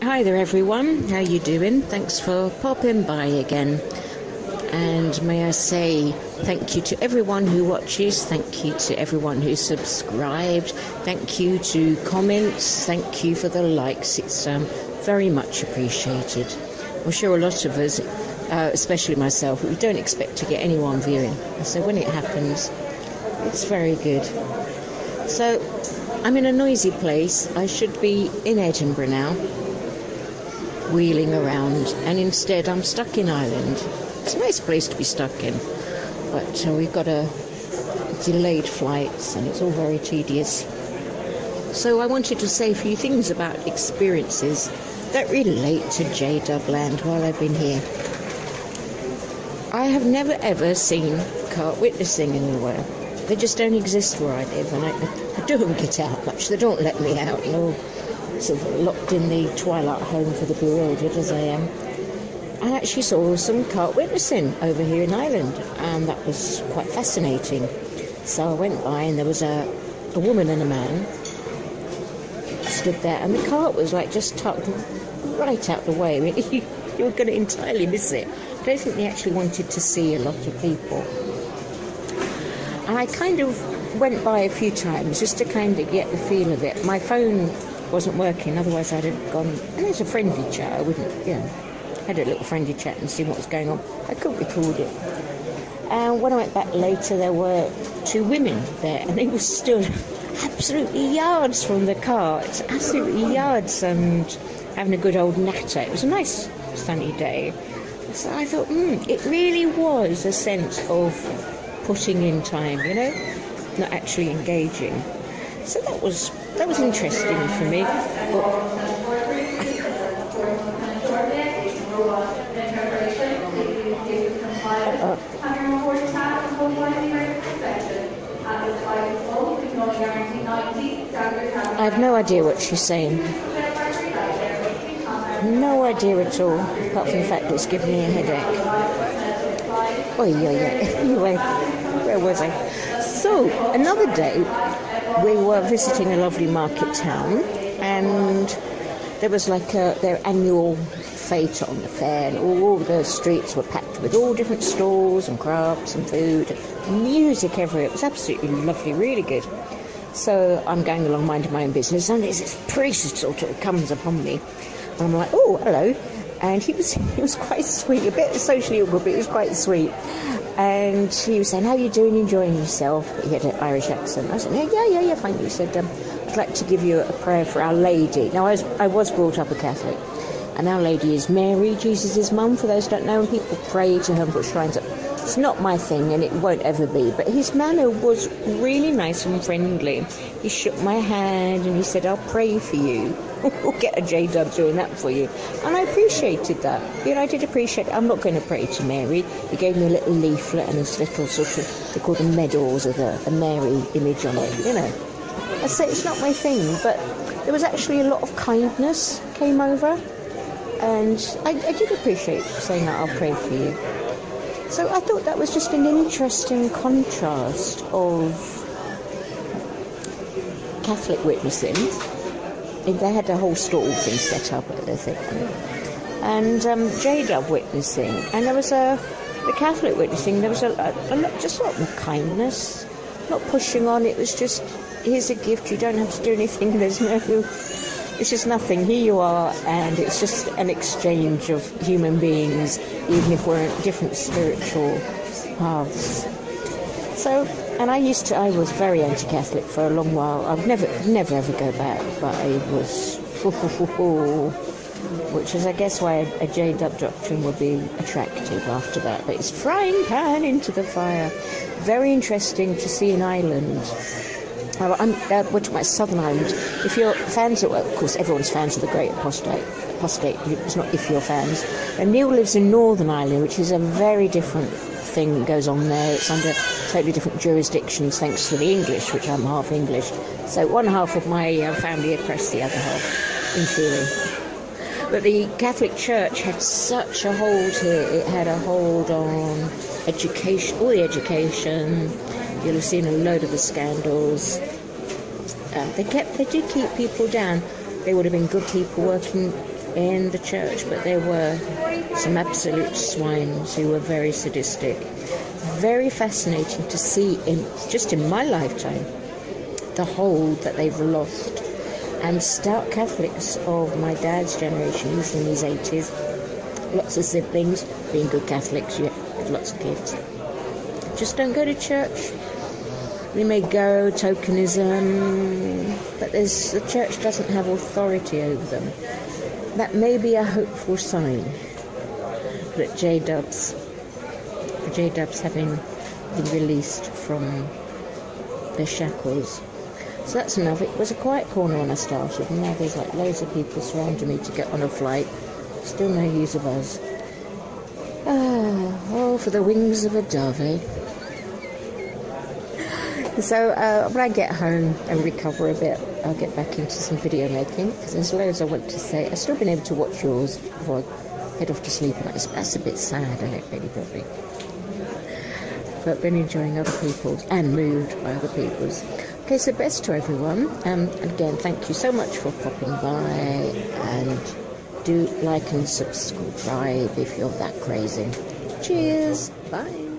Hi there everyone, how you doing? Thanks for popping by again. And may I say thank you to everyone who watches, thank you to everyone who subscribed, thank you to comments, thank you for the likes. It's very much appreciated. I'm sure a lot of us, especially myself, we don't expect to get anyone viewing. So when it happens, it's very good. So I'm in a noisy place. I should be in Edinburgh now, wheeling around, and instead I'm stuck in Ireland. It's a nice place to be stuck in, but we've got a delayed flights and it's all very tedious. So I wanted to say a few things about experiences that relate to J-Dub land while I've been here. I have never ever seen cart witnessing anywhere. They just don't exist where I live, and I don't get out much. They don't let me out, and all sort of locked in the twilight home for the bewildered as I am. I actually saw some cart witnessing over here in Ireland, and that was quite fascinating. So I went by, and there was a woman and a man stood there, and the cart was like just tucked right out the way. I mean, you were going to entirely miss it. I don't think they actually wanted to see a lot of people. And I kind of went by a few times just to kind of get the feel of it. My phone wasn't working, otherwise I'd have gone, and there's a friendly chat, I wouldn't, had a little friendly chat and see what was going on. I couldn't record it. And when I went back later, there were two women there, and they were stood absolutely yards from the cart, absolutely yards, and having a good old natter. It was a nice sunny day. So I thought, it really was a sense of putting in time, not actually engaging. So that was interesting for me. I have no idea what she's saying. No idea at all, apart from the fact that it's given me a headache. Oh yeah. Anyway, where was I? So, another day, we were visiting a lovely market town, and there was like their annual fete on the fair, and all the streets were packed with all different stalls and crafts and food, and music everywhere. It was absolutely lovely, really good. So I'm going along minding my own business, and there's this priest sort of comes upon me, and I'm like, oh, hello. And he was quite sweet, a bit socially awkward, but he was quite sweet. And he was saying, how are you doing, enjoying yourself? He had an Irish accent. I said, yeah, fine. He said, I'd like to give you a prayer for Our Lady. Now, I was brought up a Catholic, and Our Lady is Mary, Jesus' mum, for those who don't know, and people pray to her and put shrines up. It's not my thing, and it won't ever be, but his manner was really nice and friendly. He shook my hand, and he said, I'll pray for you. We'll get a J-Dub doing that for you. And I appreciated that. I did appreciate it. I'm not going to pray to Mary. He gave me a little leaflet and this little sort of, they call them medals with a Mary image on it, I say it's not my thing, but there was actually a lot of kindness came over, and I did appreciate saying that I'll pray for you. So I thought that was just an interesting contrast of Catholic witnessing. They had a whole stall thing set up at the thing, and J-Dub witnessing, and there was the Catholic witnessing. There was a lot more kindness, not pushing on. It was just, here's a gift. You don't have to do anything. It's just nothing. Here you are, and it's just an exchange of human beings, even if we're in different spiritual paths. So, and I was very anti-Catholic for a long while. I'd never ever go back, but I was, which is I guess why a J-Dub doctrine would be attractive after that. But it's frying pan into the fire. Very interesting to see in Ireland. We're talking about Southern Ireland. If you're fans of, well, of course, everyone's fans of the Great Apostate. It's not if you're fans. And Neil lives in Northern Ireland, which is a very different thing that goes on there. It's under totally different jurisdictions, thanks to the English, which I'm half English. So one half of my family oppressed the other half, in theory. But the Catholic Church had such a hold here. It had a hold on education, all the education. You'll have seen a load of the scandals. They did keep people down. They would have been good people working in the church, but there were some absolute swines who were very sadistic. Very fascinating to see, just in my lifetime, the hold that they've lost. And stout Catholics of my dad's generation, he's in his 80s, lots of siblings, being good Catholics, you have lots of kids, just don't go to church. They may go, tokenism, but the church doesn't have authority over them. That may be a hopeful sign that J-Dubs having been released from their shackles. So that's enough. It was a quiet corner when I started, and now there's like loads of people surrounding me to get on a flight. Still no news of us. Oh, for the wings of a dove, eh? So when I get home and recover a bit, I'll get back into some video making, because there's loads I want to say. I've still been able to watch yours before I head off to sleep, and that's a bit sad, isn't it, really, probably? But been enjoying other people's, and moved by other people's. Okay, so best to everyone. And again, thank you so much for popping by, and do like and subscribe if you're that crazy. Cheers, bye.